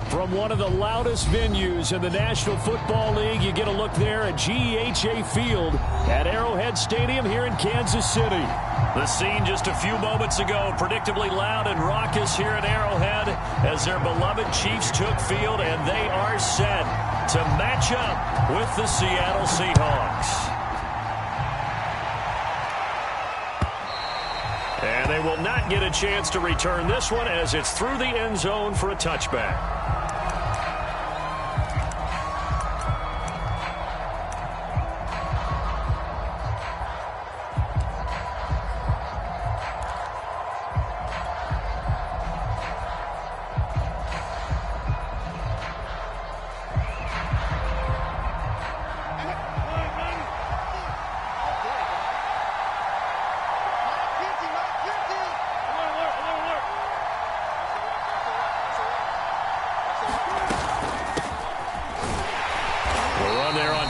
From one of the loudest venues in the National Football League, you get a look there at GEHA Field at Arrowhead Stadium here in Kansas City. The scene just a few moments ago, predictably loud and raucous here at Arrowhead as their beloved Chiefs took field, and they are set to match up with the Seattle Seahawks. And they will not get a chance to return this one as it's through the end zone for a touchback.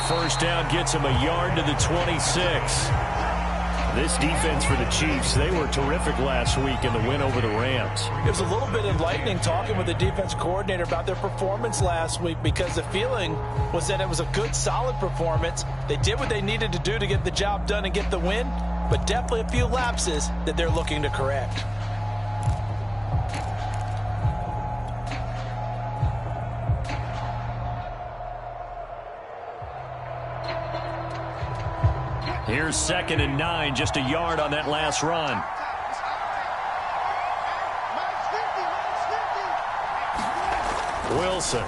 First down gets him a yard to the 26. This defense for the Chiefs, they were terrific last week in the win over the Rams. It was a little bit enlightening talking with the defense coordinator about their performance last week because the feeling was that it was a good, solid performance. They did what they needed to do to get the job done and get the win, but definitely a few lapses that they're looking to correct. Here's 2nd and 9, just a yard on that last run. Wilson.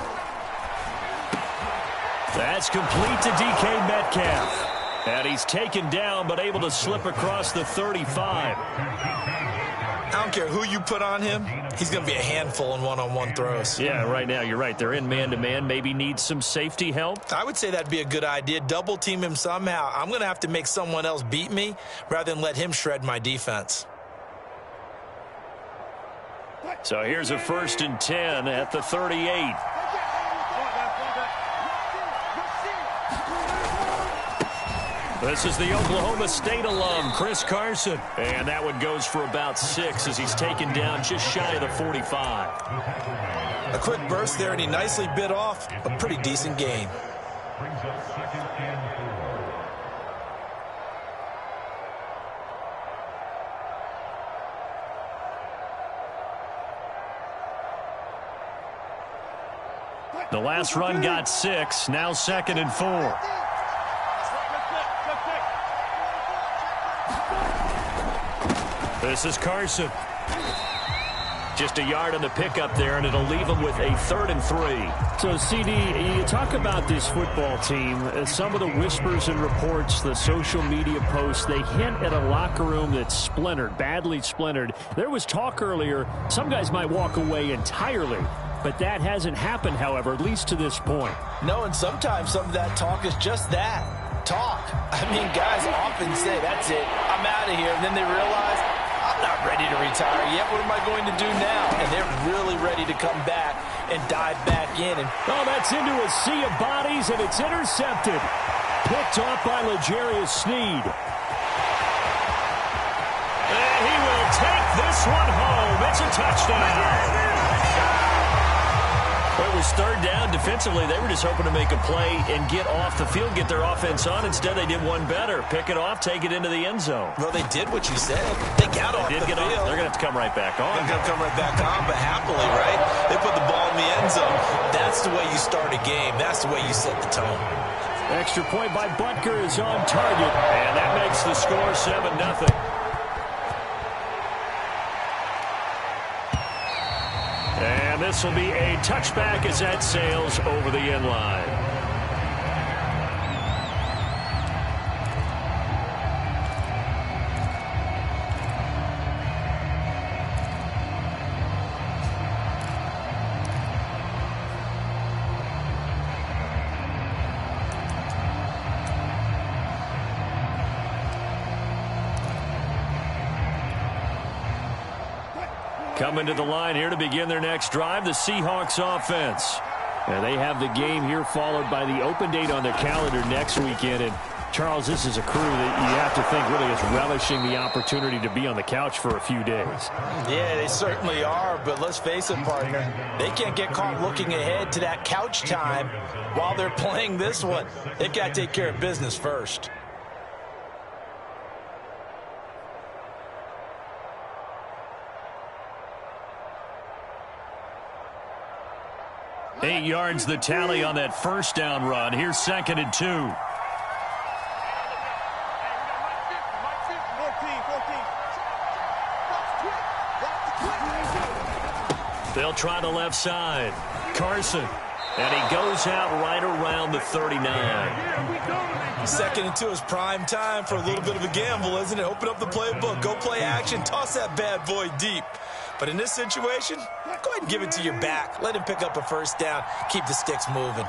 That's complete to DK Metcalf. And he's taken down but able to slip across the 35. I don't care who you put on him, he's going to be a handful in one-on-one throws. Yeah, right now you're right. They're in man-to-man. Maybe needs some safety help. I would say that'd be a good idea. Double team him somehow. I'm going to have to make someone else beat me rather than let him shred my defense. So here's a 1st and 10 at the 38. This is the Oklahoma State alum, Chris Carson. And that one goes for about 6 as he's taken down just shy of the 45. A quick burst there, and he nicely bit off a pretty decent gain. The last run got 6, now 2nd and 4. This is Carson. Just a yard on the pickup there, and it'll leave him with a 3rd and 3. So, CD, you talk about this football team. Some of the whispers and reports, the social media posts, they hint at a locker room that's splintered, badly splintered. There was talk earlier, some guys might walk away entirely. But that hasn't happened, however, at least to this point. No, and sometimes some of that talk is just that, talk. I mean, guys often say, that's it, I'm out of here. And then they realize, I'm not ready to retire yet. What am I going to do now? And they're really ready to come back and dive back in. And oh, that's into a sea of bodies, and it's intercepted. Picked off by L'Jarius Sneed. And he will take this one home. It's a touchdown. Well, it was 3rd down. Defensively, they were just hoping to make a play and get off the field, get their offense on. Instead, they did one better. Pick it off, take it into the end zone. Well, they did what you said. They got off the field. They're going to have to come right back on. They're going to come right back on, but happily, right? They put the ball in the end zone. That's the way you start a game. That's the way you set the tone. Extra point by Butker is on target, and that makes the score 7-0. And this will be a touchback as that sails over the end line. Coming to the line here to begin their next drive, the Seahawks offense. And they have the game here followed by the open date on their calendar next weekend. And Charles, this is a crew that you have to think really is relishing the opportunity to be on the couch for a few days. Yeah, they certainly are, but let's face it, partner. They can't get caught looking ahead to that couch time while they're playing this one. They've got to take care of business first. Eight yards the tally on that first down run. Here's 2nd and 2. They'll try the left side. Carson. And he goes out right around the 39. 2nd and 2 is prime time for a little bit of a gamble, isn't it? Open up the playbook. Go play action. Toss that bad boy deep. But in this situation, go ahead and give it to your back. Let him pick up a first down. Keep the sticks moving.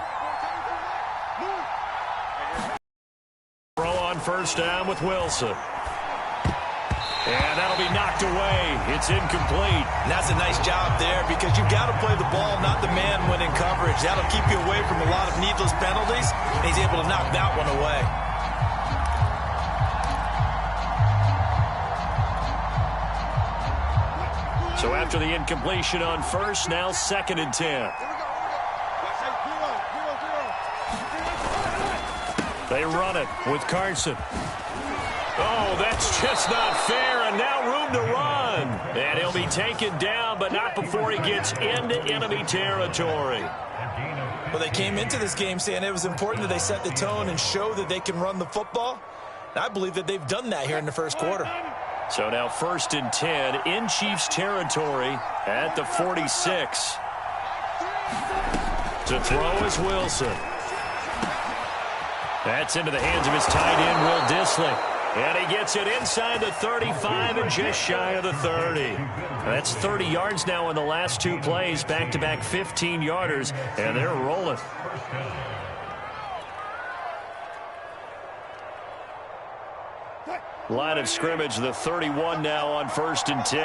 Throw on first down with Wilson. And that'll be knocked away. It's incomplete. And that's a nice job there because you've got to play the ball, not the man when in coverage. That'll keep you away from a lot of needless penalties. And he's able to knock that one away. So after the incompletion on first, now 2nd and 10. They run it with Carson. Oh, that's just not fair, and now room to run. And he'll be taken down, but not before he gets into enemy territory. Well, they came into this game saying it was important that they set the tone and show that they can run the football. And I believe that they've done that here in the first quarter. So now 1st and 10 in Chiefs territory at the 46. To throw is Wilson. That's into the hands of his tight end, Will Dissly. And he gets it inside the 35 and just shy of the 30. That's 30 yards now in the last two plays. Back-to-back 15-yarders, and they're rolling. Line of scrimmage, the 31 now on 1st and 10.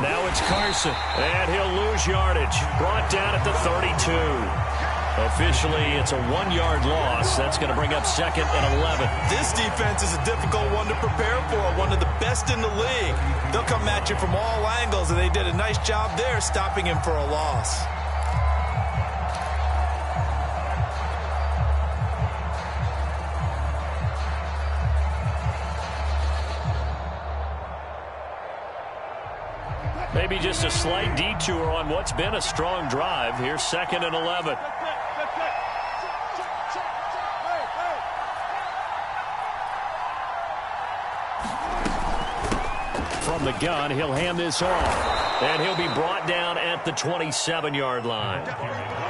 Now it's Carson, and he'll lose yardage. Brought down at the 32. Officially, it's a 1-yard loss. That's going to bring up 2nd and 11. This defense is a difficult one to prepare for, one of the best in the league. They'll come at you from all angles, and they did a nice job there stopping him for a loss. Maybe just a slight detour on what's been a strong drive. Here's 2nd and 11. From the gun, he'll hand this off. And he'll be brought down at the 27-yard line.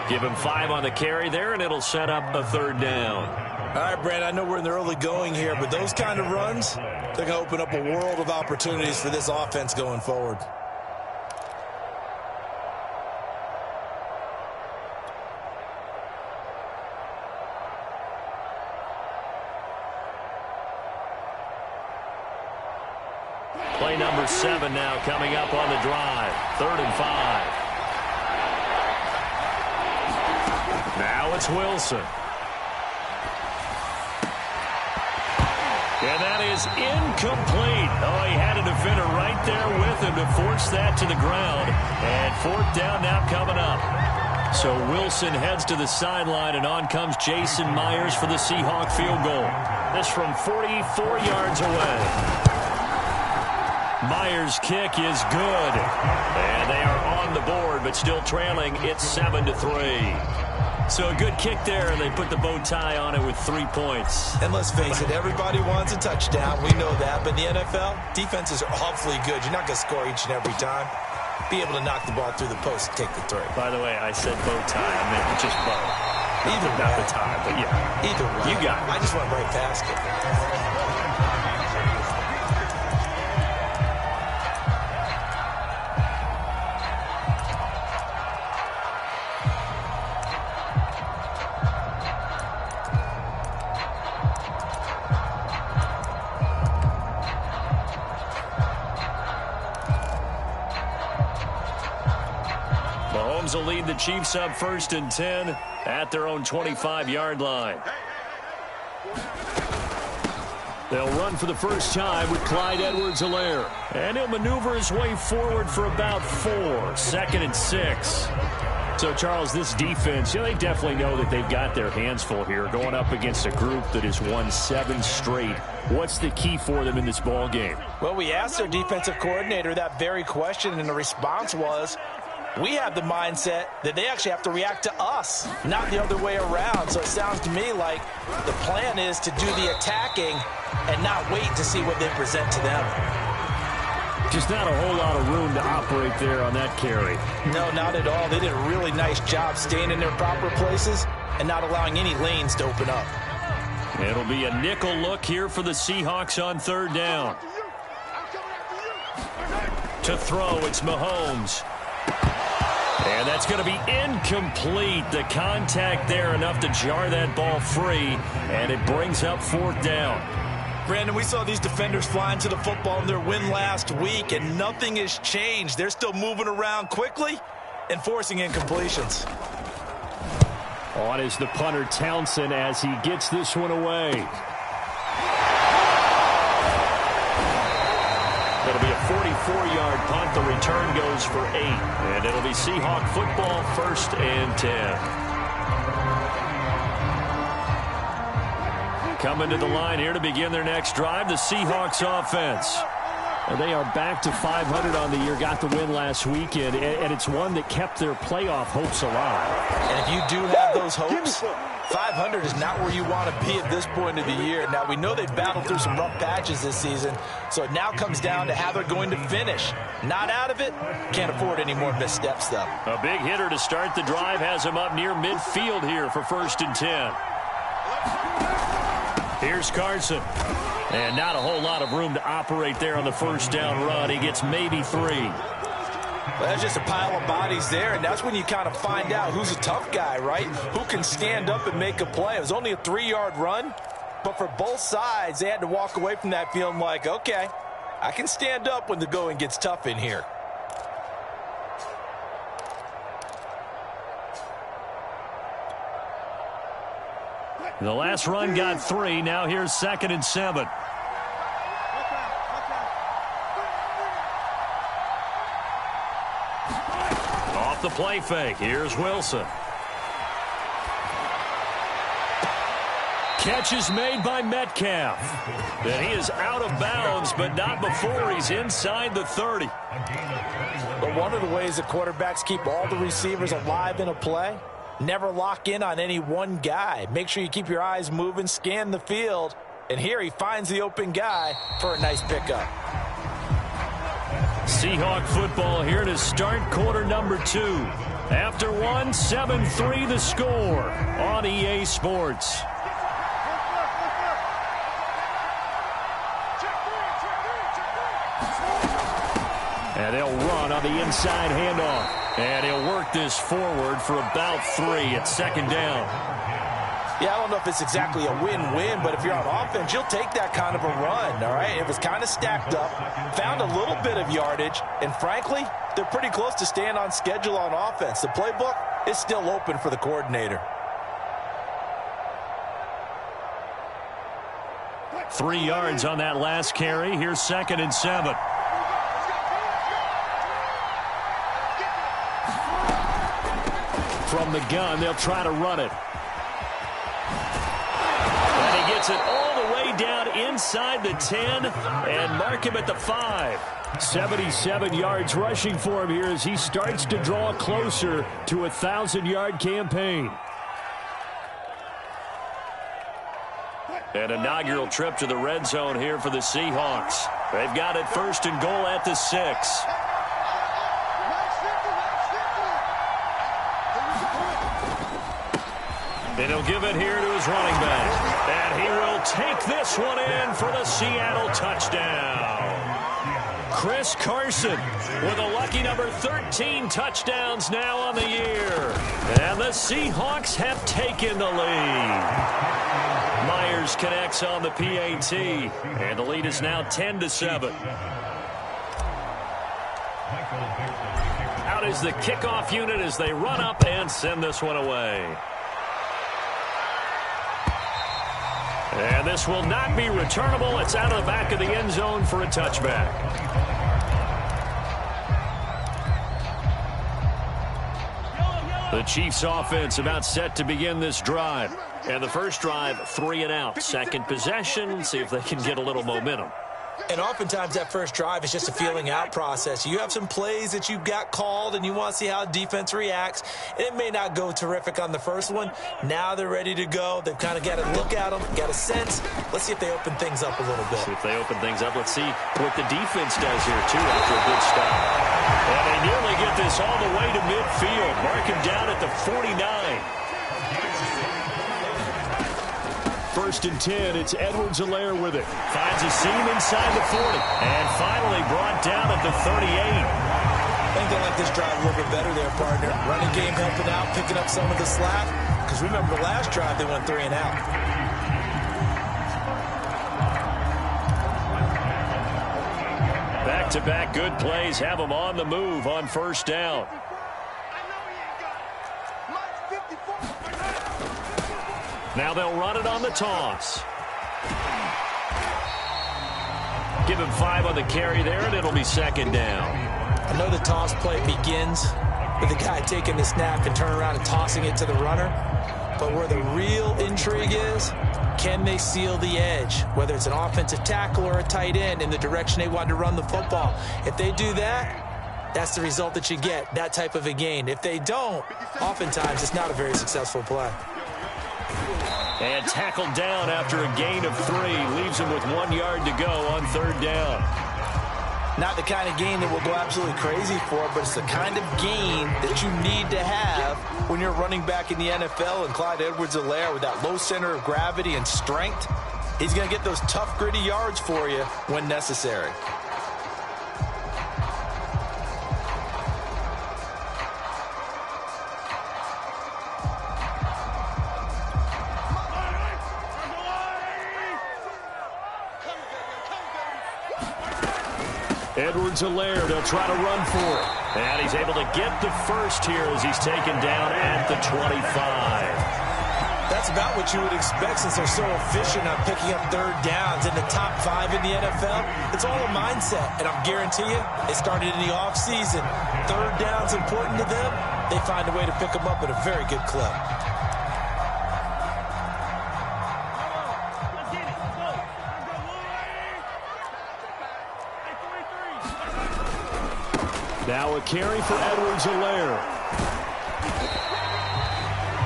Give him 5 on the carry there, and it'll set up a 3rd down. All right, Brad, I know we're in the early going here, but those kind of runs, they're going to open up a world of opportunities for this offense going forward. Play number 7 now coming up on the drive. 3rd and 5. Now it's Wilson. And that is incomplete. Oh, he had a defender right there with him to force that to the ground. And 4th down now coming up. So Wilson heads to the sideline, and on comes Jason Myers for the Seahawk field goal. This from 44 yards away. Myers' kick is good. And they are on the board, but still trailing. It's 7-3. So a good kick there, and they put the bow tie on it with 3 points. And let's face it, everybody wants a touchdown. We know that. But in the NFL, defenses are awfully good. You're not going to score each and every time. Be able to knock the ball through the post and take the 3. By the way, I said bow tie. I meant just bow. Either not way. the tie, but yeah. Either way. You got it. I just went right past it. Bills will lead the Chiefs up 1st and 10 at their own 25-yard line. They'll run for the first time with Clyde Edwards-Helaire. And he'll maneuver his way forward for about 4. 2nd and 6. So, Charles, this defense, they definitely know that they've got their hands full here going up against a group that has won 7 straight. What's the key for them in this ball game? Well, we asked their defensive coordinator that very question, and the response was, we have the mindset that they actually have to react to us, not the other way around. So it sounds to me like the plan is to do the attacking and not wait to see what they present to them. Just not a whole lot of room to operate there on that carry. No, not at all. They did a really nice job staying in their proper places and not allowing any lanes to open up. It'll be a nickel look here for the Seahawks on 3rd down. To throw, it's Mahomes. And that's going to be incomplete. The contact there enough to jar that ball free, and it brings up 4th down. Brandon, we saw these defenders flying to the football in their win last week, and nothing has changed. They're still moving around quickly and forcing incompletions. On is the punter Townsend as he gets this one away. It'll be a 44-yard punt. The return goes for 8. And it'll be Seahawk football, 1st and 10. Coming to the line here to begin their next drive, the Seahawks offense. And they are back to 500 on the year, got the win last weekend, and it's one that kept their playoff hopes alive. And if you do have those hopes, 500 is not where you want to be at this point of the year. Now, we know they've battled through some rough patches this season, so it now comes down to how they're going to finish. Not out of it, can't afford any more missteps, though. A big hitter to start the drive has him up near midfield here for 1st and 10. Here's Carson. And not a whole lot of room to operate there on the 1st down run. He gets maybe 3. Well, that's just a pile of bodies there, and that's when you kind of find out who's a tough guy, right? Who can stand up and make a play. It was only a 3-yard run, but for both sides, they had to walk away from that feeling like, okay, I can stand up when the going gets tough in here. The last run got 3. Now here's 2nd and 7. Off the play fake. Here's Wilson. Catch is made by Metcalf. And he is out of bounds, but not before he's inside the 30. But one of the ways that quarterbacks keep all the receivers alive in a play, never lock in on any one guy. Make sure you keep your eyes moving, scan the field, and here he finds the open guy for a nice pickup. Seahawk football here to start quarter number 2. After 1, 7-3 the score on EA Sports. And they'll run on the inside handoff. And he'll work this forward for about 3 at 2nd down. Yeah, I don't know if it's exactly a win-win, but if you're on offense, you'll take that kind of a run, all right? It was kind of stacked up, found a little bit of yardage, and frankly, they're pretty close to staying on schedule on offense. The playbook is still open for the coordinator. 3 yards on that last carry. Here's 2nd and 7. From the gun, they'll try to run it. And he gets it all the way down inside the 10 and mark him at the 5. 77 yards rushing for him here as he starts to draw closer to a 1,000-yard campaign. An inaugural trip to the red zone here for the Seahawks. They've got it 1st and goal at the 6. And he'll give it here to his running back. And he will take this one in for the Seattle touchdown. Chris Carson with a lucky number 13 touchdowns now on the year. And the Seahawks have taken the lead. Myers connects on the PAT. And the lead is now 10-7. out is the kickoff unit as they run up and send this one away. And this will not be returnable. It's out of the back of the end zone for a touchback. The Chiefs offense about set to begin this drive. And the first drive, 3 and out. Second possession, see if they can get a little momentum. And oftentimes that first drive is just a feeling out process. You have some plays that you've got called and you want to see how defense reacts. And it may not go terrific on the first one. Now they're ready to go. They've kind of got to look at them, got a sense. Let's see if they open things up a little bit. See if they open things up. Let's see what the defense does here, too, after a good stop. And they nearly get this all the way to midfield. Mark him down at the 49. First and 10, it's Edwards-Helaire with it. Finds a seam inside the 40. And finally brought down at the 38. I think they like this drive a little bit better there, partner. Running game helping out, picking up some of the slack. Because remember, the last drive they went 3 and out. Back-to-back good plays have them on the move on first down. Now they'll run it on the toss. Give him 5 on the carry there, and it'll be second down. I know the toss play begins with the guy taking the snap and turning around and tossing it to the runner. But where the real intrigue is, can they seal the edge? Whether it's an offensive tackle or a tight end in the direction they want to run the football. If they do that, that's the result that you get, that type of a gain. If they don't, oftentimes it's not a very successful play. And tackled down after a gain of 3. Leaves him with 1 yard to go on third down. Not the kind of gain that we'll go absolutely crazy for, but it's the kind of gain that you need to have when you're running back in the NFL. And Clyde Edwards-Helaire, with that low center of gravity and strength, he's going to get those tough, gritty yards for you when necessary. Edwards-Helaire, they'll try to run for it. And he's able to get the first here as he's taken down at the 25. That's about what you would expect since they're so efficient on picking up third downs in the top 5 in the NFL. It's all a mindset, and I'll guarantee you, it started in the offseason. Third down's important to them. They find a way to pick them up at a very good clip. Now a carry for Edwards-Helaire.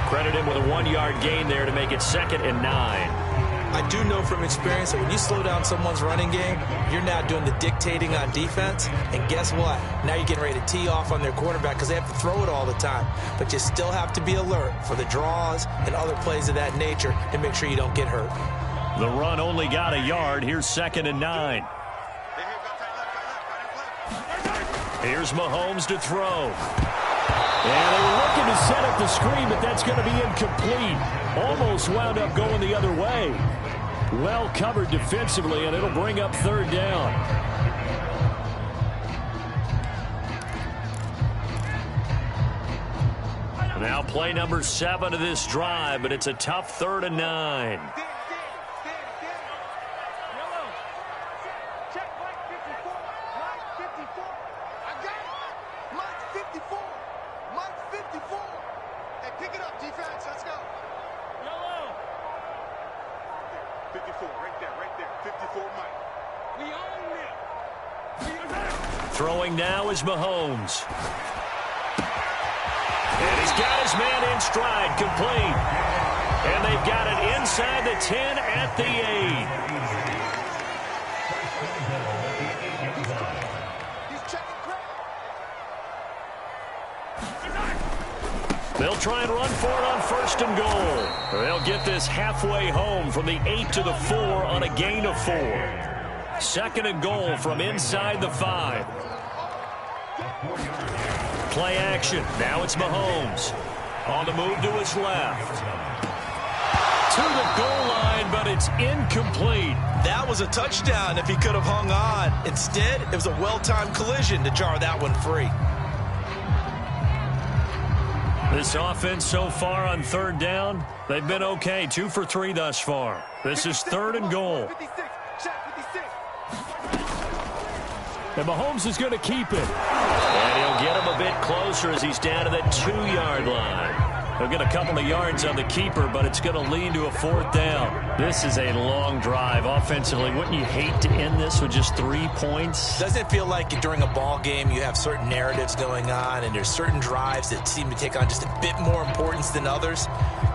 Credit him with a 1 yard gain there to make it 2nd and 9. I do know from experience that when you slow down someone's running game, you're now doing the dictating on defense. And guess what? Now you're getting ready to tee off on their quarterback because they have to throw it all the time. But you still have to be alert for the draws and other plays of that nature to make sure you don't get hurt. The run only got a yard. Here's 2nd and 9. Here's Mahomes to throw. And they were looking to set up the screen, but that's going to be incomplete. Almost wound up going the other way. Well covered defensively, and it'll bring up third down. Now play number 7 of this drive, but it's a tough 3rd and 9. Throwing now is Mahomes. And he's got his man in stride, complete. And they've got it inside the 10 at the 8. They'll try and run for it on 1st and goal. They'll get this halfway home from the 8 to the 4 on a gain of 4. 2nd and goal from inside the 5. Play action. Now it's Mahomes. On the move to his left. To the goal line, but it's incomplete. That was a touchdown if he could have hung on. Instead, it was a well-timed collision to jar that one free. This offense so far on third down, they've been okay. 2 for 3 thus far. This is 3rd and goal. And Mahomes is going to keep it. And he'll get him a bit closer as he's down to the 2-yard line. He'll get a couple of yards on the keeper, but it's going to lead to a 4th down. This is a long drive offensively. Wouldn't you hate to end this with just 3 points? Doesn't it feel like during a ball game you have certain narratives going on and there's certain drives that seem to take on just a bit more importance than others?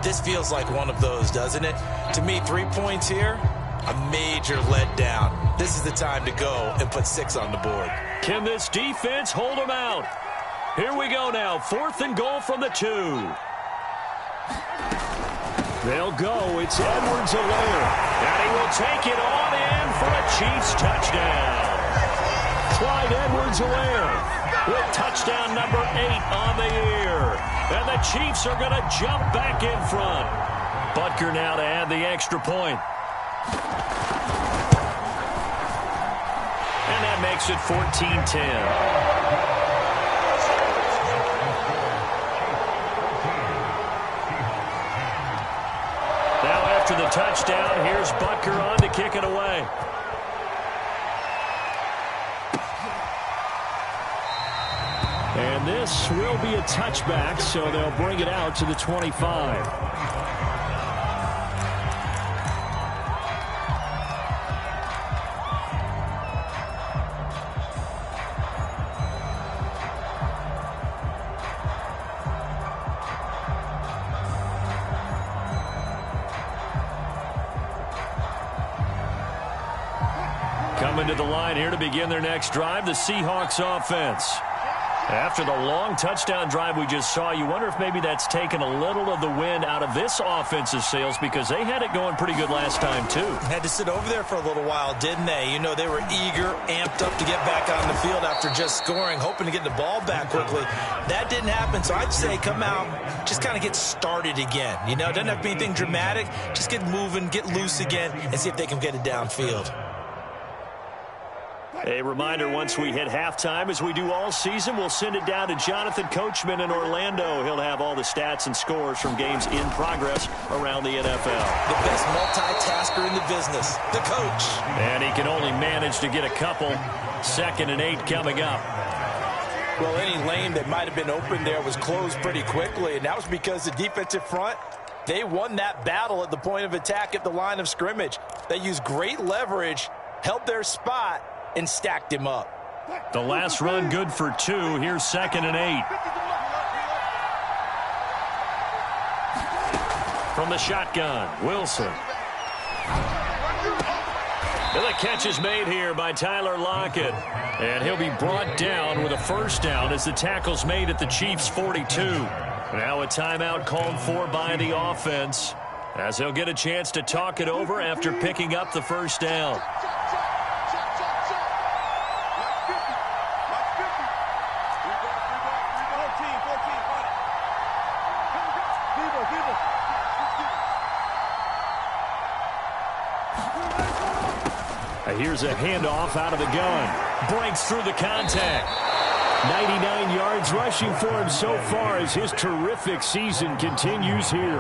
This feels like one of those, doesn't it? To me, 3 points here, a major letdown. This is the time to go and put 6 on the board. Can this defense hold them out? Here we go now. 4th and goal from the 2. They'll go. It's Edwards-Helaire. And he will take it on in for a Chiefs touchdown. Clyde Edwards-Helaire with touchdown number 8 on the year. And the Chiefs are going to jump back in front. Butker now to add the extra point. And that makes it 14-10. The touchdown. Here's Butker on to kick it away. And this will be a touchback, so they'll bring it out to the 25. Coming to the line here to begin their next drive, the Seahawks offense. After the long touchdown drive we just saw, you wonder if maybe that's taken a little of the wind out of this offense's sails because they had it going pretty good last time, too. Had to sit over there for a little while, didn't they? You know, they were eager, amped up to get back on the field after just scoring, hoping to get the ball back quickly. That didn't happen, so I'd say come out, just kind of get started again. You know, it doesn't have to be anything dramatic. Just get moving, get loose again, and see if they can get it downfield. A reminder, once we hit halftime, as we do all season, we'll send it down to Jonathan Coachman in Orlando. He'll have all the stats and scores from games in progress around the NFL. The best multitasker in the business, the coach. And he can only manage to get a couple. 2nd and 8 coming up. Well, any lane that might have been open there was closed pretty quickly, and that was because the defensive front, they won that battle at the point of attack at the line of scrimmage. They used great leverage, held their spot, and stacked him up. The last run good for 2. Here's 2nd and 8. From the shotgun, Wilson. And the catch is made here by Tyler Lockett. And he'll be brought down with a 1st down as the tackle's made at the Chiefs' 42. Now a timeout called for by the offense as they'll get a chance to talk it over after picking up the 1st down. Here's a handoff out of the gun. Breaks through the contact. 99 yards rushing for him so far as his terrific season continues here.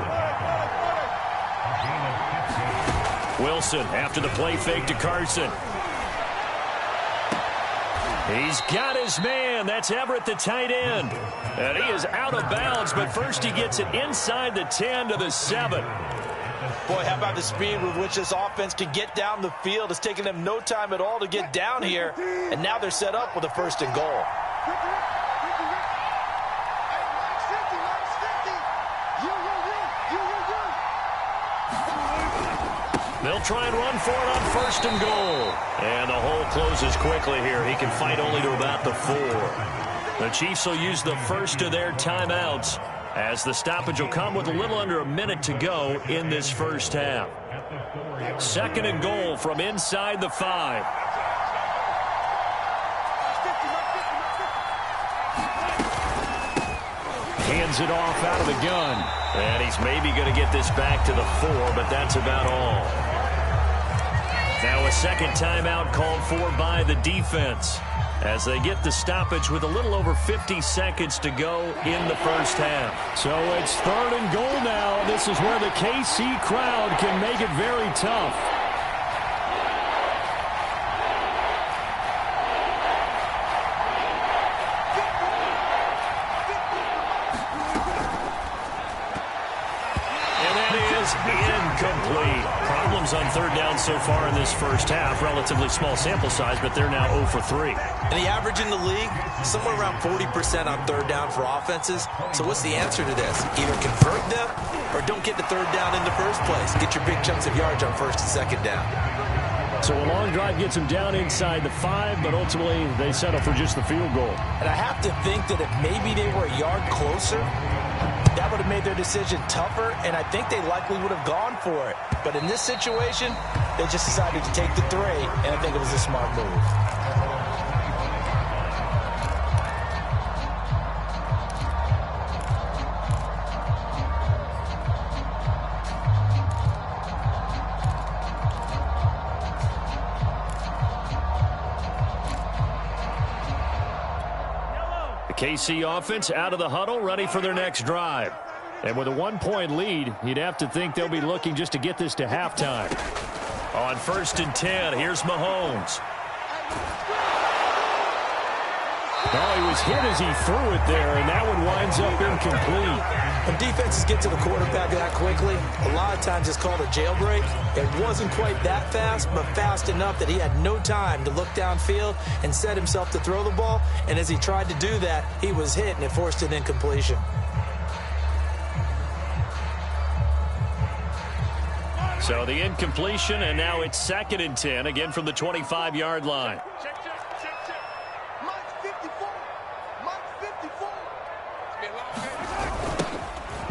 Wilson after the play fake to Carson. He's got his man. That's Everett, the tight end. And he is out of bounds, but first he gets it inside the 10 to the 7. Boy, how about the speed with which this offense can get down the field? It's taken them no time at all to get down here, and now they're set up with a 1st and goal. They'll try and run for it on 1st and goal. And the hole closes quickly here. He can fight only to about the 4. The Chiefs will use the first of their timeouts, as the stoppage will come with a little under a minute to go in this 1st half. 2nd and goal from inside the 5. Hands it off out of the gun. And he's maybe going to get this back to the 4, but that's about all. Now a 2nd timeout called for by the defense. as they get the stoppage with a little over 50 seconds to go in the first half. So it's 3rd and goal now. This is where the KC crowd can make it very tough. And that is incomplete. Problems on 3rd down so far in this first half. Relatively small sample size, but they're now 0 for 3. And the average in the league, somewhere around 40% on 3rd down for offenses. So what's the answer to this? Either convert them or don't get to 3rd down in the first place. Get your big chunks of yards on 1st and 2nd down. So a long drive gets them down inside the 5, but ultimately they settle for just the field goal. And I have to think that if maybe they were a yard closer, that would have made their decision tougher, and I think they likely would have gone for it. But in this situation, they just decided to take the 3, and I think it was a smart move. KC offense out of the huddle, ready for their next drive. And with a 1-point lead, you'd have to think they'll be looking just to get this to halftime. On 1st and 10, here's Mahomes. Oh, he was hit as he threw it there, and that one winds up incomplete. When defenses get to the quarterback that quickly, a lot of times it's called a jailbreak. It wasn't quite that fast, but fast enough that he had no time to look downfield and set himself to throw the ball. And as he tried to do that, he was hit, and it forced an incompletion. So the incompletion, and now it's 2nd and 10, again from the 25-yard line.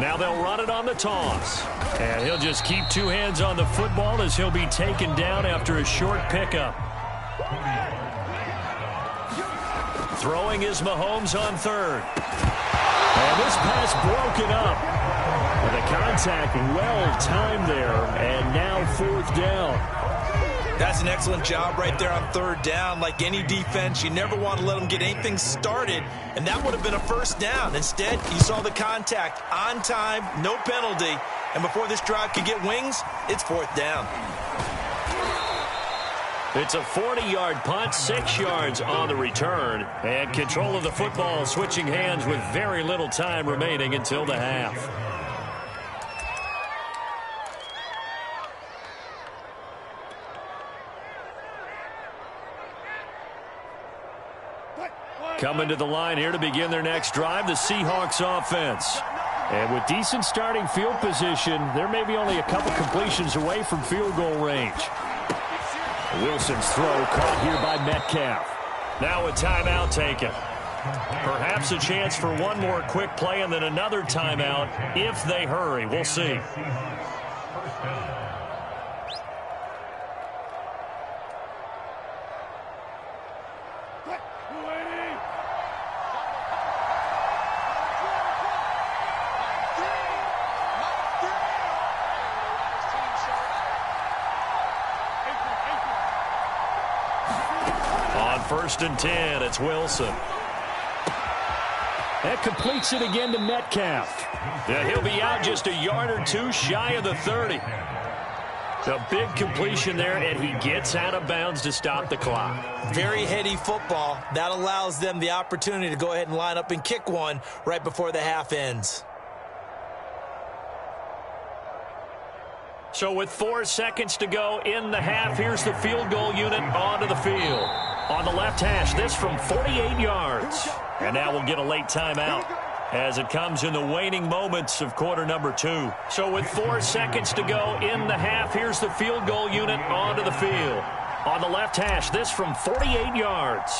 Now they'll run it on the toss. And he'll just keep 2 hands on the football as he'll be taken down after a short pickup. Throwing is Mahomes on 3rd. And this pass broken up. And the contact well timed there, and now 4th down. That's an excellent job right there on 3rd down. Like any defense, you never want to let them get anything started, and that would have been a 1st down. Instead, you saw the contact on time, no penalty, and before this drive could get wings, it's 4th down. It's a 40-yard punt, 6 yards on the return, and control of the football switching hands with very little time remaining until the half. Coming to the line here to begin their next drive, the Seahawks offense. And with decent starting field position, they're maybe only a couple completions away from field goal range. Wilson's throw caught here by Metcalf. Now a timeout taken. Perhaps a chance for one more quick play and then another timeout if they hurry. We'll see. On 1st and 10, it's Wilson. That completes it again to Metcalf. Yeah, he'll be out just a yard or 2 shy of the 30. A big completion there, and he gets out of bounds to stop the clock. Very heady football. That allows them the opportunity to go ahead and line up and kick one right before the half ends. So with 4 seconds to go in the half, here's the field goal unit onto the field. On the left hash, this from 48 yards. And now we'll get a late timeout as it comes in the waning moments of quarter number 2. So with 4 seconds to go in the half, here's the field goal unit onto the field. On the left hash, this from 48 yards.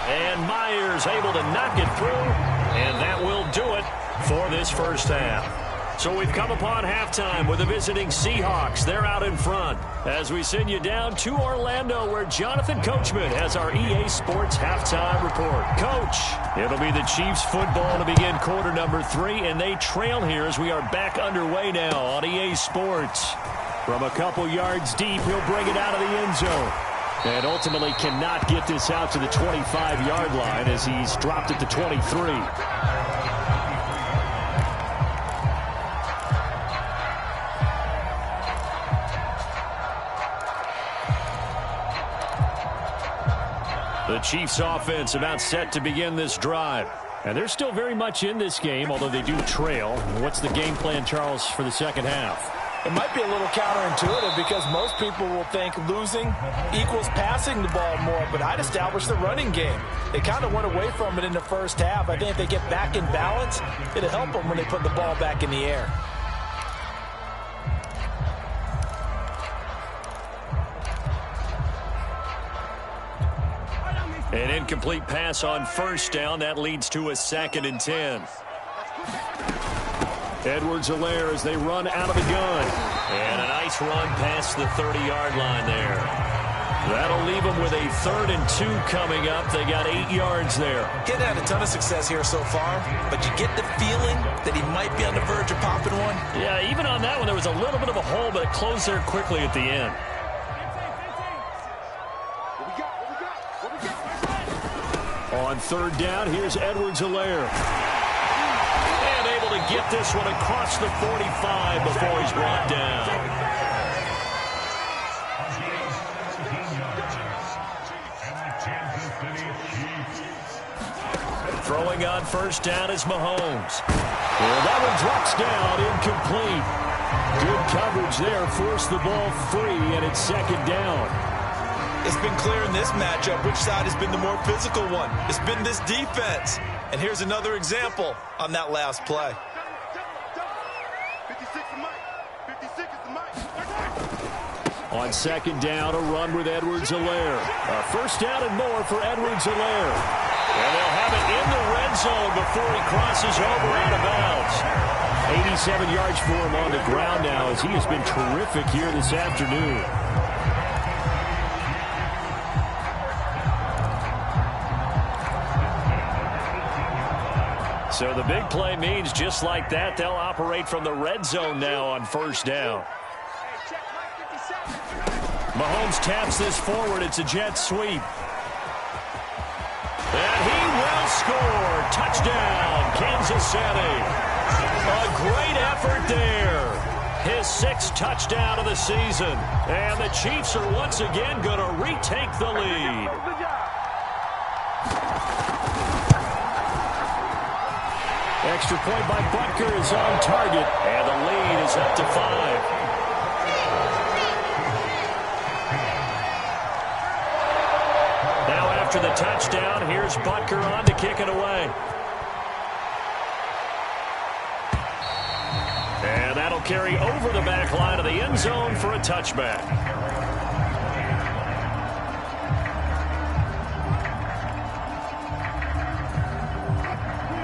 And Myers able to knock it through, and that will do it for this first half. So we've come upon halftime with the visiting Seahawks. They're out in front as we send you down to Orlando where Jonathan Coachman has our EA Sports halftime report. Coach, it'll be the Chiefs football to begin quarter number 3, and they trail here as we are back underway now on EA Sports. From a couple yards deep, he'll bring it out of the end zone. And ultimately cannot get this out to the 25-yard line as he's dropped it to 23. The Chiefs offense about set to begin this drive. And they're still very much in this game, although they do trail. What's the game plan, Charles, for the second half? It might be a little counterintuitive because most people will think losing equals passing the ball more, but I'd establish the running game. They kind of went away from it in the first half. I think if they get back in balance, it'll help them when they put the ball back in the air. An incomplete pass on first down. That leads to a 2nd and 10. Edwards-Helaire as they run out of the gun. And a nice run past the 30-yard line there. That'll leave them with a 3rd and 2 coming up. They got 8 yards there. Getting had a ton of success here so far, but you get the feeling that he might be on the verge of popping one. Yeah, even on that one, there was a little bit of a hole, but it closed there quickly at the end. On 3rd down, here's Edwards-Helaire. And able to get this one across the 45 before he's brought down. Throwing on first down is Mahomes. And that one drops down, incomplete. Good coverage there, forced the ball free, and it's 2nd down. It's been clear in this matchup which side has been the more physical one. It's been this defense. And here's another example on that last play. 56 is Mike. 56 is the Mike. On 2nd down, a run with Edwards-Helaire. A first down and more for Edwards-Helaire. And they'll have it in the red zone before he crosses over out of bounds. 87 yards for him on the ground now as he has been terrific here this afternoon. So the big play means just like that, they'll operate from the red zone now on first down. Mahomes taps this forward. It's a jet sweep. And he will score. Touchdown, Kansas City. A great effort there. His 6th touchdown of the season. And the Chiefs are once again going to retake the lead. Extra point by Butker is on target. And the lead is up to 5. Now after the touchdown, here's Butker on to kick it away. And that'll carry over the back line of the end zone for a touchback.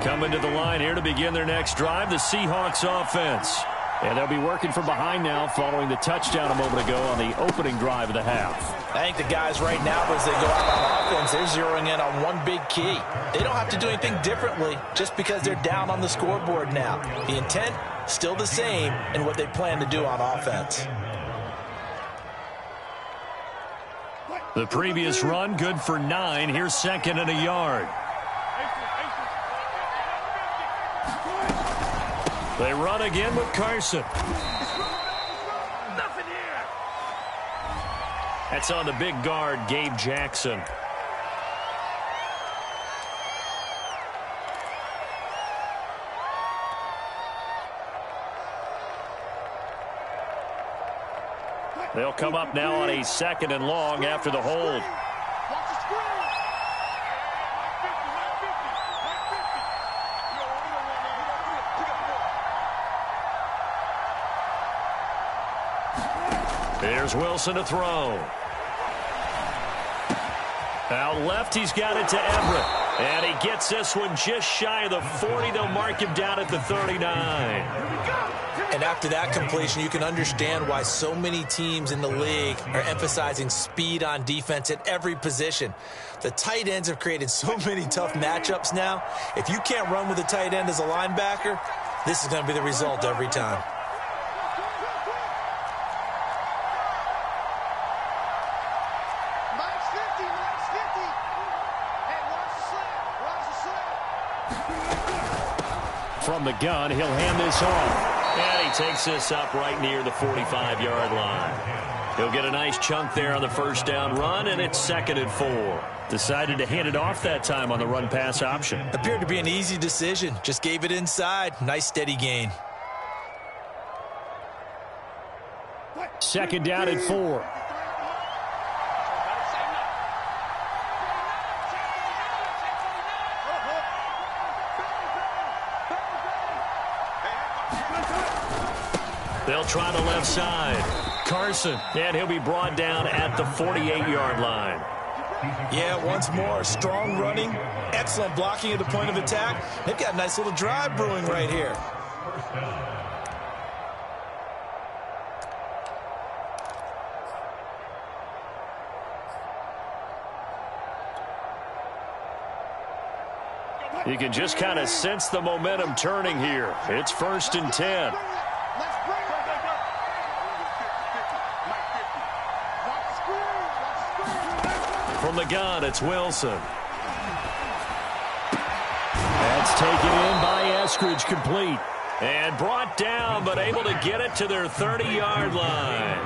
Coming to the line here to begin their next drive, the Seahawks offense. And they'll be working from behind now following the touchdown a moment ago on the opening drive of the half. I think the guys right now, as they go out on offense, they're zeroing in on one big key. They don't have to do anything differently just because they're down on the scoreboard now. The intent, still the same in what they plan to do on offense. The previous run, good for 9. Here's 2nd and a yard. They run again with Carson. That's on the big guard, Gabe Jackson. They'll come up now on a 2nd and long after the hold. There's Wilson to throw. Out left, he's got it to Everett. And he gets this one just shy of the 40. They'll mark him down at the 39. And after that completion, you can understand why so many teams in the league are emphasizing speed on defense at every position. The tight ends have created so many tough matchups now. If you can't run with a tight end as a linebacker, this is going to be the result every time. From the gun, he'll hand this off. And he takes this up right near the 45-yard line. He'll get a nice chunk there on the first down run, and it's 2nd and 4. Decided to hand it off that time on the run-pass option. Appeared to be an easy decision. Just gave it inside. Nice steady gain. 2nd down and 4. They'll try the left side. Carson, and he'll be brought down at the 48-yard line. Yeah, once more, strong running, excellent blocking at the point of attack. They've got a nice little drive brewing right here. You can just kind of sense the momentum turning here. It's 1st and 10. From the gun, it's Wilson. That's taken in by Eskridge, complete. And brought down, but able to get it to their 30-yard line.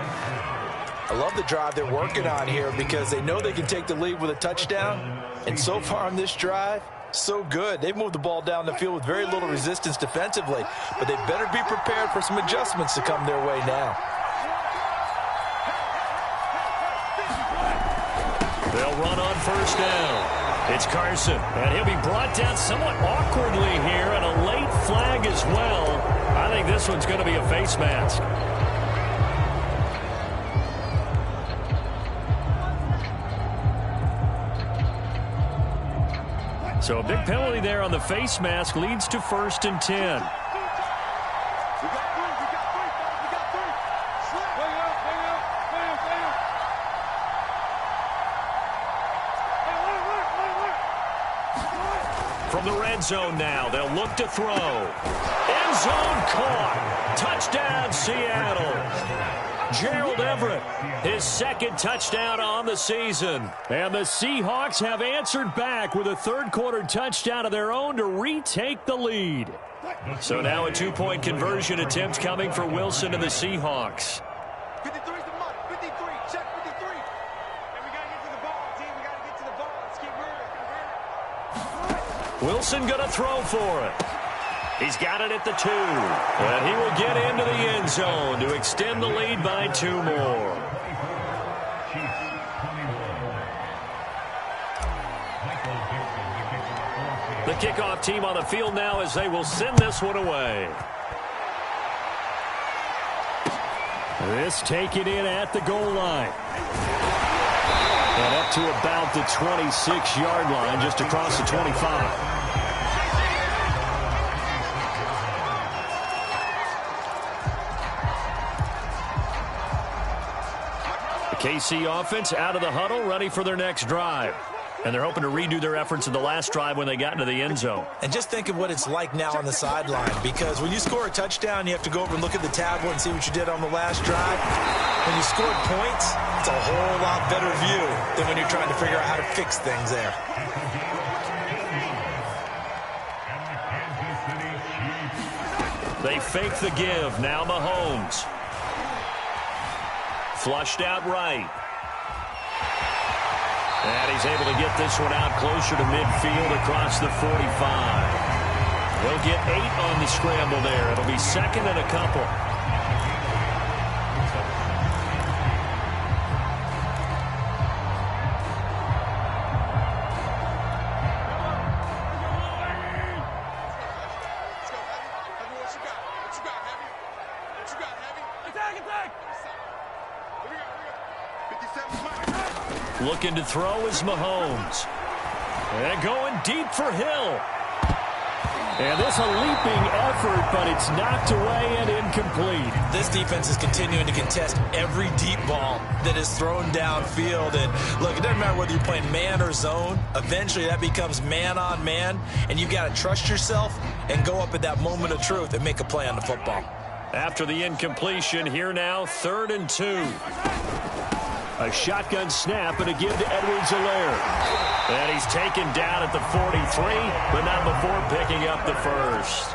I love the drive they're working on here because they know they can take the lead with a touchdown. And so far on this drive, so good. They've moved the ball down the field with very little resistance defensively, but they better be prepared for some adjustments to come their way now. They'll run on 1st down. It's Carson, and he'll be brought down somewhat awkwardly here, and a late flag as well. I think this one's going to be a face mask. So a big penalty there on the face mask leads to 1st and 10. From the red zone now, they'll look to throw. End zone caught. Touchdown, Seattle. Gerald Everett, his 2nd touchdown on the season. And the Seahawks have answered back with a third-quarter touchdown of their own to retake the lead. So now a 2-point conversion attempt coming for Wilson and the Seahawks. 53's the mark. 53. Check 53. And we got to get to the ball, team. We got to get to the ball. Let's keep moving. Wilson going to throw for it. He's got it at the 2. And he will get into the end zone to extend the lead by 2 more. The kickoff team on the field now as they will send this one away. This taken in at the goal line. And up to about the 26-yard line, just across the 25. KC offense out of the huddle, ready for their next drive. And they're hoping to redo their efforts in the last drive when they got into the end zone. And just think of what it's like now on the sideline, because when you score a touchdown, you have to go over and look at the tablet and see what you did on the last drive. When you scored points, it's a whole lot better view than when you're trying to figure out how to fix things there. They fake the give. Now Mahomes. Flushed out right. And he's able to get this one out closer to midfield across the 45. He'll get 8 on the scramble there. It'll be 2nd and a couple. Looking to throw is Mahomes. And going deep for Hill. And this a leaping effort, but it's knocked away and incomplete. This defense is continuing to contest every deep ball that is thrown downfield. And look, it doesn't matter whether you're playing man or zone. Eventually that becomes man on man. And you've got to trust yourself and go up at that moment of truth and make a play on the football. After the incompletion, here now, 3rd and 2. A shotgun snap and a give to Edwards-Helaire. And he's taken down at the 43, but not before picking up the first.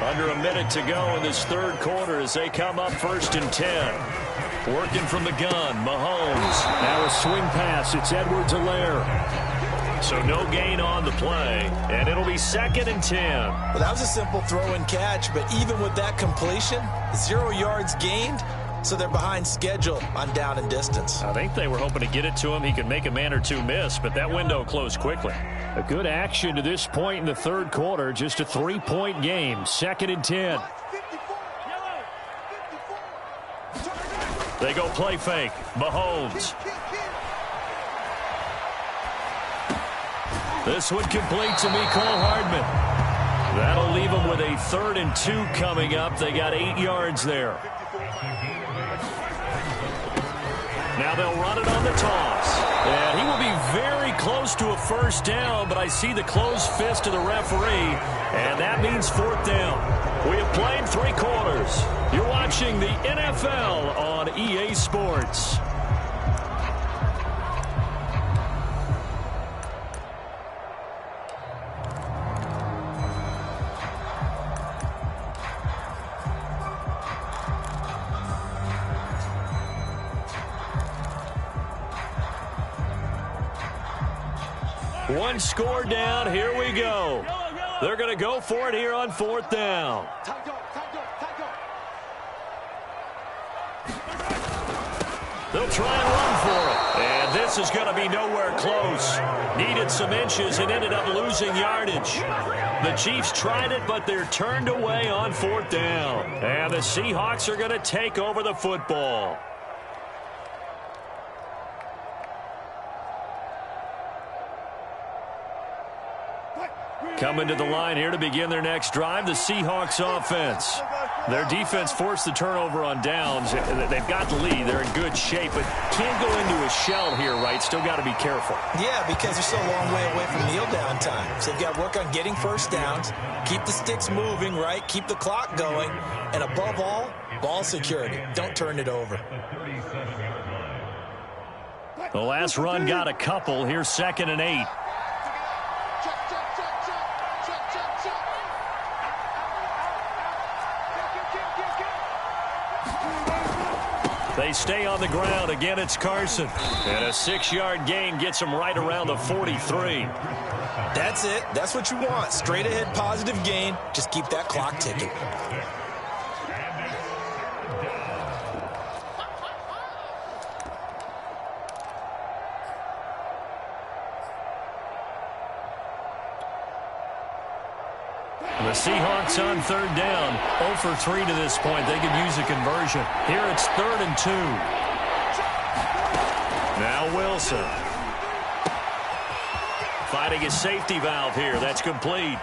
Under a minute to go in this third quarter as they come up 1st and 10. Working from the gun, Mahomes. Now a swing pass. It's Edwards-Helaire. So no gain on the play, and it'll be 2nd and 10. Well, that was a simple throw and catch, but even with that completion, 0 yards gained, so they're behind schedule on down and distance. I think they were hoping to get it to him. He could make a man or two miss, but that window closed quickly. A good action to this point in the third quarter. Just a 3-point game. 2nd and 10. They go play fake. Mahomes. This one complete to Mecole Hardman. That'll leave them with a 3rd and 2 coming up. They got 8 yards there. Now they'll run it on the toss. And he will be very close to a first down, but I see the closed fist of the referee, and that means 4th down. We have played 3 quarters. You're watching the NFL on EA Sports. One score down. Here we go. They're going to go for it here on 4th down. They'll try and run for it. And this is going to be nowhere close. Needed some inches and ended up losing yardage. The Chiefs tried it, but they're turned away on 4th down. And the Seahawks are going to take over the football. Coming to the line here to begin their next drive, the Seahawks offense. Their defense forced the turnover on downs. They've got the lead. They're in good shape, but can't go into a shell here, right? Still got to be careful. Yeah, because they're still a long way away from kneel down time. So they've got to work on getting first downs, keep the sticks moving, right? Keep the clock going, and above all, ball security. Don't turn it over. The last run got a couple. Here's 2nd and 8. They stay on the ground. Again, it's Carson. And a 6-yard gain gets them right around the 43. That's it. That's what you want. Straight ahead positive gain. Just keep that clock ticking. The Seahawks on 3rd down. 0 for 3 to this point. They could use a conversion. Here it's 3rd and 2. Now Wilson. Fighting his safety valve here. That's complete.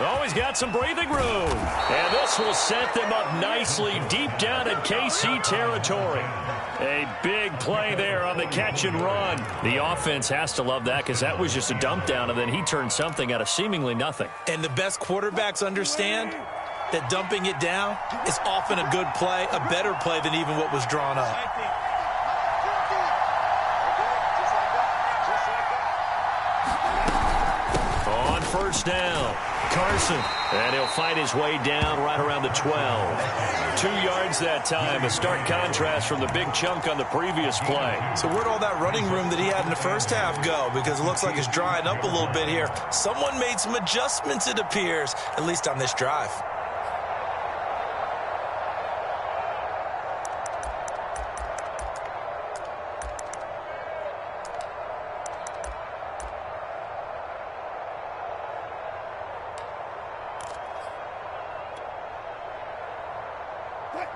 Oh, he's got some breathing room. And this will set them up nicely deep down in KC territory. A big play there on the catch and run. The offense has to love that because that was just a dump down, and then he turned something out of seemingly nothing. And the best quarterbacks understand that dumping it down is often a good play, a better play than even what was drawn up. On 1st down, Carson. And he'll fight his way down right around the 12. 2 yards that time. A stark contrast from the big chunk on the previous play. So where'd all that running room that he had in the first half go? Because it looks like it's drying up a little bit here. Someone made some adjustments, it appears, at least on this drive.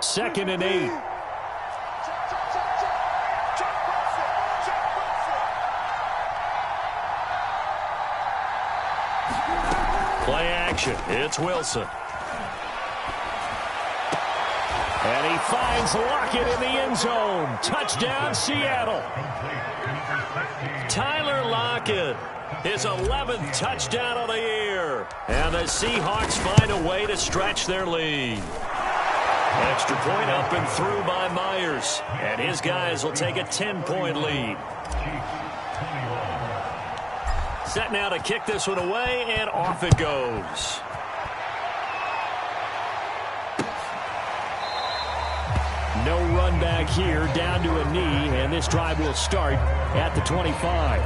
Second and 8. Play action. It's Wilson. And he finds Lockett in the end zone. Touchdown, Seattle. Tyler Lockett, his 11th touchdown of the year. And the Seahawks find a way to stretch their lead. Extra point up and through by Myers. And his guys will take a 10-point lead. Set now to kick this one away, and off it goes. No run back here, down to a knee, and this drive will start at the 25.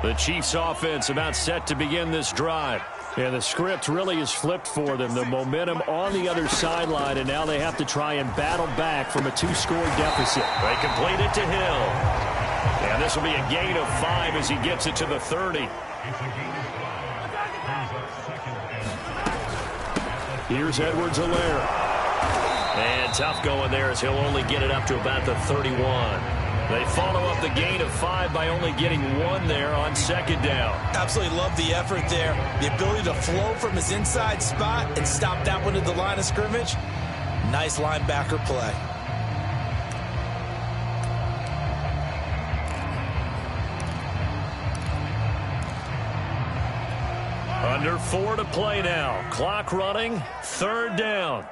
The Chiefs offense about set to begin this drive. And the script really is flipped for them. The momentum on the other sideline, and now they have to try and battle back from a 2-score deficit. They complete it to Hill. And this will be a gain of 5 as he gets it to the 30. Here's Edwards-Helaire. And tough going there as he'll only get it up to about the 31. They follow up the gain of 5 by only getting 1 there on second down. Absolutely love the effort there. The ability to flow from his inside spot and stop that one at the line of scrimmage. Nice linebacker play. Under 4 to play now. Clock running. Third down.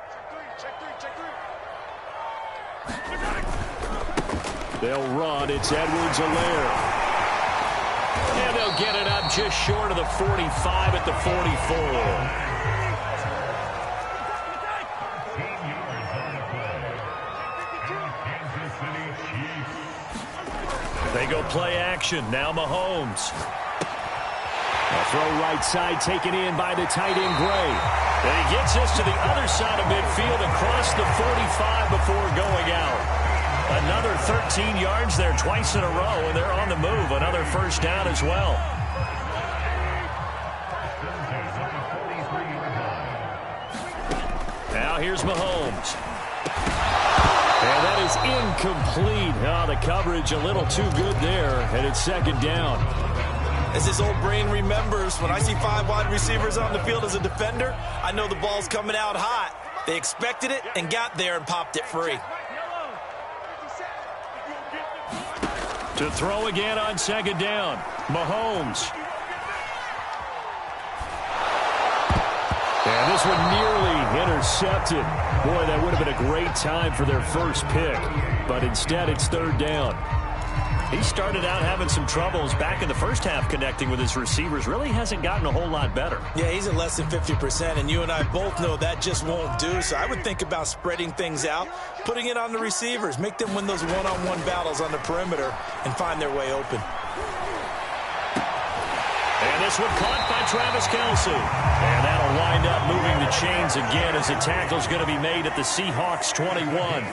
They'll run. It's Edwards-Helaire. And they'll get it up just short of the 45 at the 44. They go play action. Now Mahomes. A throw right side taken in by the tight end Gray. And he gets this to the other side of midfield across the 45 before going out. Another 13 yards there twice in a row, and they're on the move. Another first down as well. Now here's Mahomes. And that is incomplete. Oh, the coverage a little too good there, and it's second down. As his old brain remembers, when I see 5 wide receivers on the field as a defender, I know the ball's coming out hot. They expected it and got there and popped it free. To throw again on second down. Mahomes. And this one nearly intercepted. Boy, that would have been a great time for their first pick. But instead, it's third down. He started out having some troubles back in the first half connecting with his receivers. Really hasn't gotten a whole lot better. Yeah, he's at less than 50%, and you and I both know that just won't do. So I would think about spreading things out, putting it on the receivers, make them win those one-on-one battles on the perimeter, and find their way open. And this one caught by Travis Kelce. And that'll wind up moving the chains again as the tackle's going to be made at the Seahawks 21.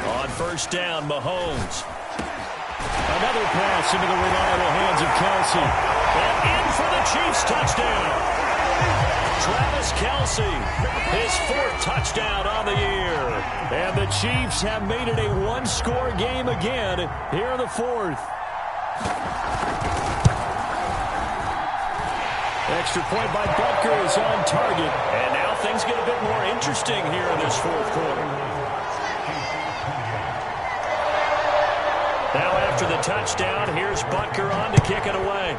On first down, Mahomes. Another pass into the reliable hands of Kelce. And in for the Chiefs touchdown. Travis Kelce, his 4th touchdown on the year. And the Chiefs have made it a one-score game again here in the 4th. Extra point by Butker is on target. And now things get a bit more interesting here in this 4th quarter. Now after the touchdown, here's Butker on to kick it away.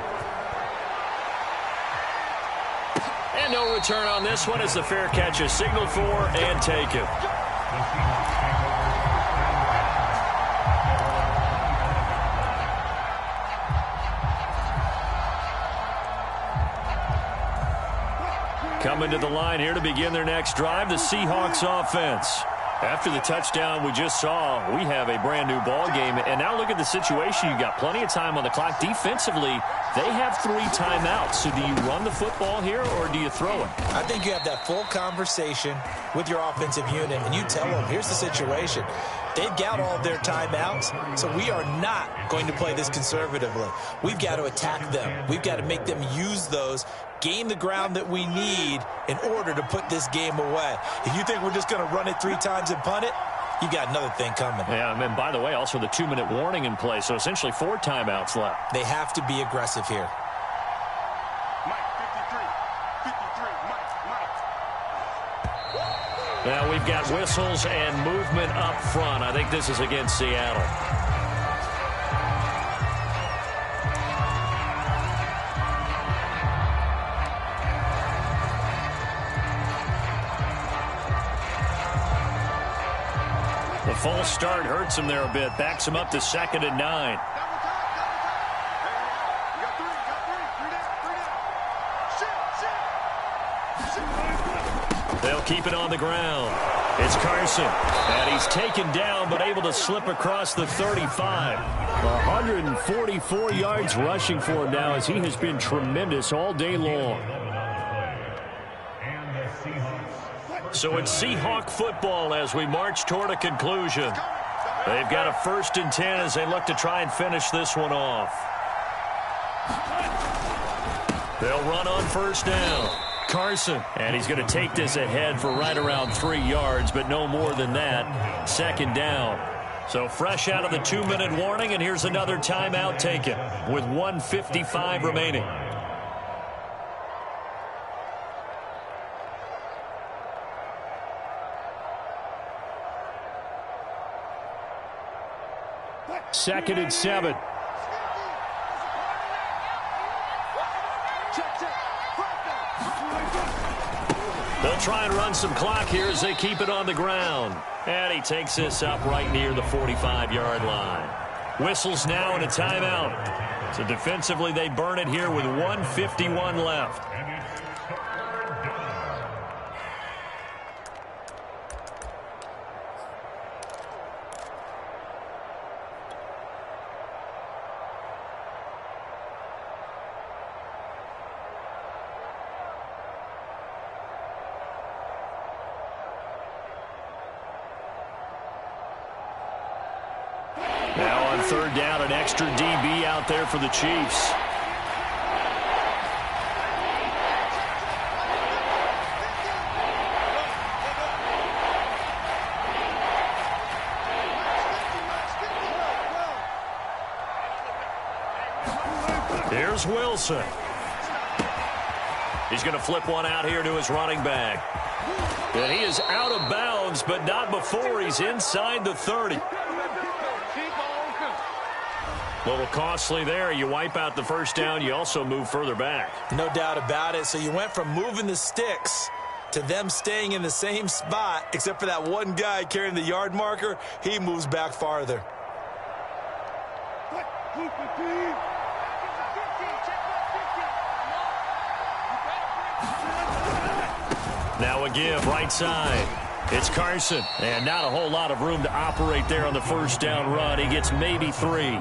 And no return on this one as the fair catch is signaled for and taken. Coming to the line here to begin their next drive, the Seahawks offense. After the touchdown we just saw, we have a brand-new ball game. And now look at the situation. You've got plenty of time on the clock. Defensively, they have 3 timeouts. So do you run the football here or do you throw it? I think you have that full conversation with your offensive unit, and you tell them, here's the situation. They've got all of their timeouts, so we are not going to play this conservatively. We've got to attack them. We've got to make them use those, gain the ground that we need in order to put this game away. If you think we're just going to run it 3 times and punt it, you got another thing coming. Yeah, and by the way, also the 2-minute warning in play, so essentially 4 timeouts left. They have to be aggressive here. Now we've got whistles and movement up front. I think this is against Seattle. The false start hurts him there a bit. Backs him up to 2nd and 9. They'll keep it on the ground. It's Carson, and he's taken down but able to slip across the 35. 144 yards rushing for him now as he has been tremendous all day long. So it's Seahawk football as we march toward a conclusion. They've got a 1st and 10 as they look to try and finish this one off. They'll run on 1st down. Carson, and he's going to take this ahead for right around 3 yards, but no more than that. 2nd down. So fresh out of the 2-minute warning, and here's another timeout taken with 1:55 remaining. Second and 7. They'll try and run some clock here as they keep it on the ground. And he takes this up right near the 45-yard line. Whistles now and a timeout. So defensively they burn it here with 1:51 left. Now on 3rd down, an extra DB out there for the Chiefs. Here's Wilson. He's going to flip one out here to his running back. And he is out of bounds, but not before he's inside the 30. A little costly there. You wipe out the 1st down. You also move further back. No doubt about it. So you went from moving the sticks to them staying in the same spot, except for that one guy carrying the yard marker. He moves back farther. Now a give right side. It's Carson. And not a whole lot of room to operate there on the 1st down run. He gets maybe 3.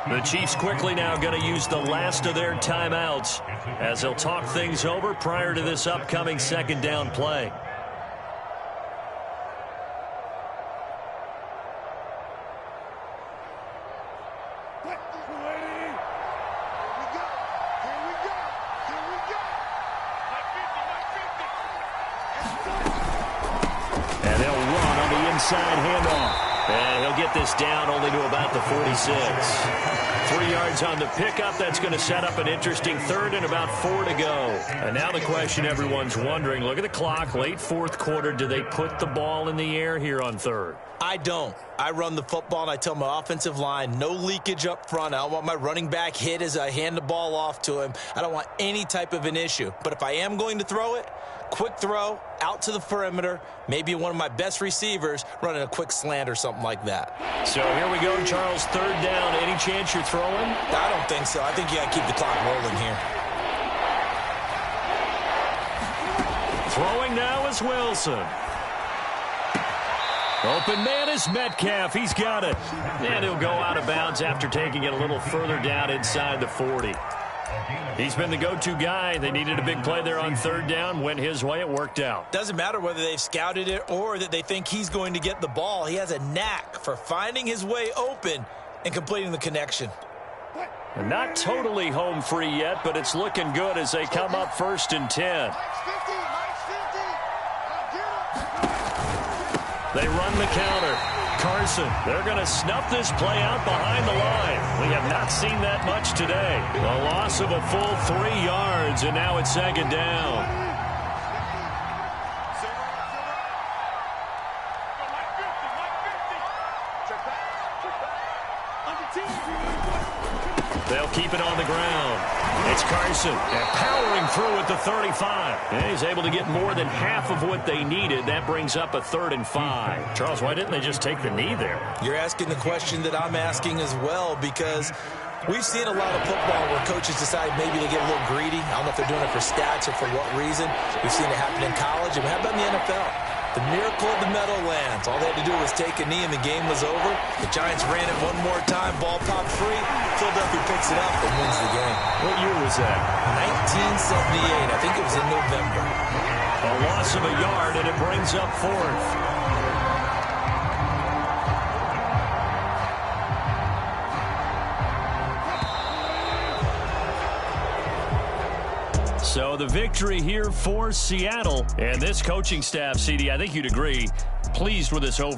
The Chiefs quickly now going to use the last of their timeouts as they'll talk things over prior to this upcoming 2nd down play. And they'll run on the inside handoff. And he'll get this down only to about the 46. 3 yards on the pickup. That's going to set up an interesting 3rd and about 4 to go. And now the question everyone's wondering, look at the clock, late 4th quarter. Do they put the ball in the air here on 3rd? I don't. I run the football, and I tell my offensive line, no leakage up front. I don't want my running back hit as I hand the ball off to him. I don't want any type of an issue. But if I am going to throw it, quick throw, out to the perimeter, maybe one of my best receivers running a quick slant or something like that. So here we go, Charles, 3rd down. Any chance you're throwing? I don't think so. I think you got to keep the clock rolling here. Throwing now is Wilson. Open man is Metcalf. He's got it. And he'll go out of bounds after taking it a little further down inside the 40. He's been the go-to guy. They needed a big play there on 3rd down. Went his way. It worked out. Doesn't matter whether they've scouted it or that they think he's going to get the ball. He has a knack for finding his way open and completing the connection. Not totally home free yet, but it's looking good as they come up 1st and 10. They run the counter. Carson, they're going to snuff this play out behind the line. We have not seen that much today. A loss of a full 3 yards, and now it's 2nd down. They'll keep it on the ground. It's Carson, and powering through at the 35. And he's able to get more than half of what they needed. That brings up a 3rd and 5. Charles, why didn't they just take the knee there? You're asking the question that I'm asking as well, because We've seen a lot of football where coaches decide maybe to get a little greedy. I don't know if they're doing it for stats or for what reason. We've seen it happen in college, and how about in the NFL? The miracle of the Meadowlands. All they had to do was take a knee, and the game was over. The Giants ran it one more time. Ball popped free. Philadelphia picks it up and wins the game. What year was that? 1978. I think it was in November. A loss of a yard, and it brings up fourth. So the victory here for Seattle. And this coaching staff, CD, I think you'd agree, pleased with this over.